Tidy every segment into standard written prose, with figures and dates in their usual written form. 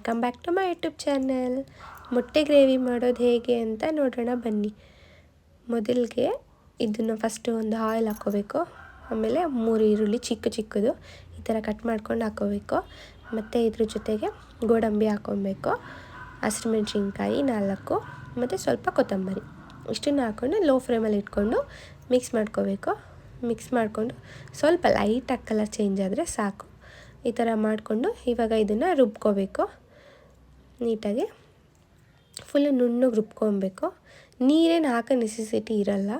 Welcome back to my YouTube channel. ಮೊಟ್ಟೆ gravy ಮಾಡೋದು ಹೇಗೆ ಅಂತ ನೋಡೋಣ ಬನ್ನಿ. ಮೊದಲಿಗೆ ಇದನ್ನು ಫಸ್ಟು ಒಂದು ಆಯಿಲ್ ಹಾಕ್ಕೋಬೇಕು. ಆಮೇಲೆ 3 ಈರುಳ್ಳಿ ಚಿಕ್ಕದು ಈ ಥರ ಕಟ್ ಮಾಡ್ಕೊಂಡು ಹಾಕ್ಕೋಬೇಕು. ಮತ್ತು ಇದ್ರ ಜೊತೆಗೆ ಗೋಡಂಬಿ ಹಾಕ್ಕೊಬೇಕು, ಹಸಿಮೆಣ್ಸಿನ್ಕಾಯಿ 4 ಮತ್ತು ಸ್ವಲ್ಪ ಕೊತ್ತಂಬರಿ ಇಷ್ಟನ್ನು ಹಾಕ್ಕೊಂಡು ಲೋ ಫ್ಲೇಮಲ್ಲಿ ಇಟ್ಕೊಂಡು ಮಿಕ್ಸ್ ಮಾಡ್ಕೋಬೇಕು. ಮಿಕ್ಸ್ ಮಾಡಿಕೊಂಡು ಸ್ವಲ್ಪ ಲೈಟಾಗಿ ಕಲರ್ ಚೇಂಜ್ ಆದರೆ ಸಾಕು. ಈ ಥರ ಮಾಡಿಕೊಂಡು ಇವಾಗ ಇದನ್ನು ರುಬ್ಕೋಬೇಕು. ನೀಟಾಗಿ ಫುಲ್ಲು ನುಣ್ಣಗೆ ರುಬ್ಕೊಬೇಕು. ನೀರೇನು ಹಾಕೋ ನೆಸೆಸಿಟಿ ಇರಲ್ಲ.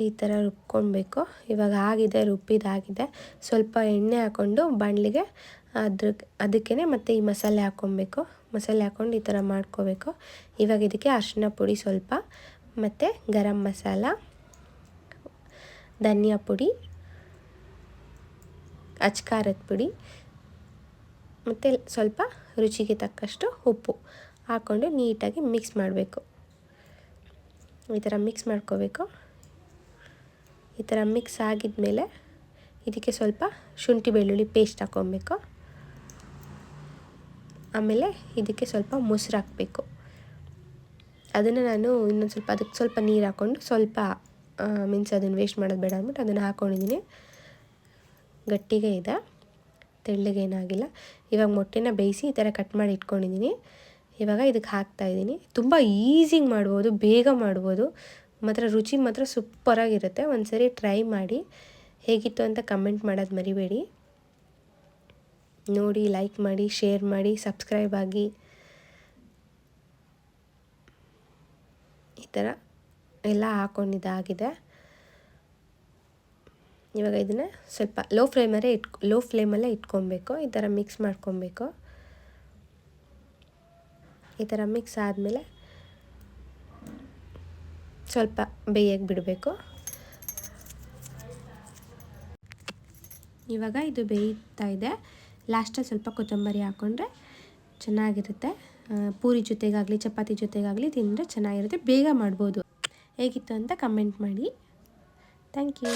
ಈ ಥರ ರುಬ್ಕೊಬೇಕು. ಇವಾಗ ಆಗಿದೆ, ರುಬ್ಬಿದಾಗಿದೆ. ಸ್ವಲ್ಪ ಎಣ್ಣೆ ಹಾಕ್ಕೊಂಡು ಬಾಣಲಿಗೆ ಅದಕ್ಕೇ ಮತ್ತು ಈ ಮಸಾಲೆ ಹಾಕ್ಕೊಬೇಕು. ಮಸಾಲೆ ಹಾಕ್ಕೊಂಡು ಈ ಥರ ಮಾಡ್ಕೋಬೇಕು. ಇವಾಗ ಇದಕ್ಕೆ ಅರಿಶಿನ ಪುಡಿ ಸ್ವಲ್ಪ, ಮತ್ತು ಗರಂ ಮಸಾಲ, ಧನಿಯಾ ಪುಡಿ, ಅಚ್ಕಾರದ ಪುಡಿ ಮತ್ತು ಸ್ವಲ್ಪ ರುಚಿಗೆ ತಕ್ಕಷ್ಟು ಉಪ್ಪು ಹಾಕ್ಕೊಂಡು ನೀಟಾಗಿ ಮಿಕ್ಸ್ ಮಾಡಬೇಕು. ಈ ಥರ ಮಿಕ್ಸ್ ಮಾಡ್ಕೋಬೇಕು. ಈ ಥರ ಮಿಕ್ಸ್ ಆಗಿದ್ಮೇಲೆ ಇದಕ್ಕೆ ಸ್ವಲ್ಪ ಶುಂಠಿ ಬೆಳ್ಳುಳ್ಳಿ ಪೇಸ್ಟ್ ಹಾಕ್ಕೊಬೇಕು. ಆಮೇಲೆ ಇದಕ್ಕೆ ಸ್ವಲ್ಪ ಮೊಸರು ಹಾಕಬೇಕು. ಅದನ್ನು ನಾನು ಇನ್ನೊಂದು ಸ್ವಲ್ಪ ಅದಕ್ಕೆ ಸ್ವಲ್ಪ ನೀರು ಹಾಕ್ಕೊಂಡು ಸ್ವಲ್ಪ ಅದನ್ನು ವೇಸ್ಟ್ ಮಾಡೋದು ಬೇಡ ಅಂದ್ಬಿಟ್ಟು ಅದನ್ನು ಹಾಕ್ಕೊಂಡಿದ್ದೀನಿ. ಗಟ್ಟಿಗೆ ಇದೆ, ತೆಳ್ಳಗೇನಾಗಿಲ್ಲ. ಇವಾಗ ಮೊಟ್ಟೆನ ಬೇಯಿಸಿ ಈ ಥರ ಕಟ್ ಮಾಡಿ ಇಟ್ಕೊಂಡಿದ್ದೀನಿ. ಇವಾಗ ಇದಕ್ಕೆ ಹಾಕ್ತಾಯಿದ್ದೀನಿ. ತುಂಬ ಈಸಿಯಾಗಿ ಮಾಡ್ಬೋದು, ಬೇಗ ಮಾಡ್ಬೋದು, ಮಾತ್ರ ರುಚಿ ಮಾತ್ರ ಸೂಪರಾಗಿರುತ್ತೆ. ಒಂದು ಸರಿ ಟ್ರೈ ಮಾಡಿ. ಹೇಗಿತ್ತು ಅಂತ ಕಮೆಂಟ್ ಮಾಡೋದು ಮರಿಬೇಡಿ. ನೋಡಿ, ಲೈಕ್ ಮಾಡಿ, ಶೇರ್ ಮಾಡಿ, ಸಬ್ಸ್ಕ್ರೈಬ್ ಆಗಿ. ಈ ಥರ ಎಲ್ಲ ಹಾಕ್ಕೊಂಡಿದ್ದಾಗಿದೆ. ಇವಾಗ ಇದನ್ನು ಸ್ವಲ್ಪ ಲೋ ಫ್ಲೇಮಲ್ಲೇ ಇಟ್ಕೊಬೇಕು. ಈ ಥರ ಮಿಕ್ಸ್ ಮಾಡ್ಕೊಬೇಕು. ಈ ಥರ ಮಿಕ್ಸ್ ಆದಮೇಲೆ ಸ್ವಲ್ಪ ಬೇಯಕ್ಕೆ ಬಿಡಬೇಕು. ಇವಾಗ ಇದು ಬೇಯ್ತಾ ಇದೆ. ಲಾಸ್ಟಲ್ಲಿ ಸ್ವಲ್ಪ ಕೊತ್ತಂಬರಿ ಹಾಕ್ಕೊಂಡ್ರೆ ಚೆನ್ನಾಗಿರುತ್ತೆ. ಪೂರಿ ಜೊತೆಗಾಗಲಿ ಚಪಾತಿ ಜೊತೆಗಾಗಲಿ ತಿಂದರೆ ಚೆನ್ನಾಗಿರುತ್ತೆ. ಬೇಗ ಮಾಡ್ಬೋದು. ಹೇಗಿತ್ತು ಅಂತ ಕಮೆಂಟ್ ಮಾಡಿ. Thank you.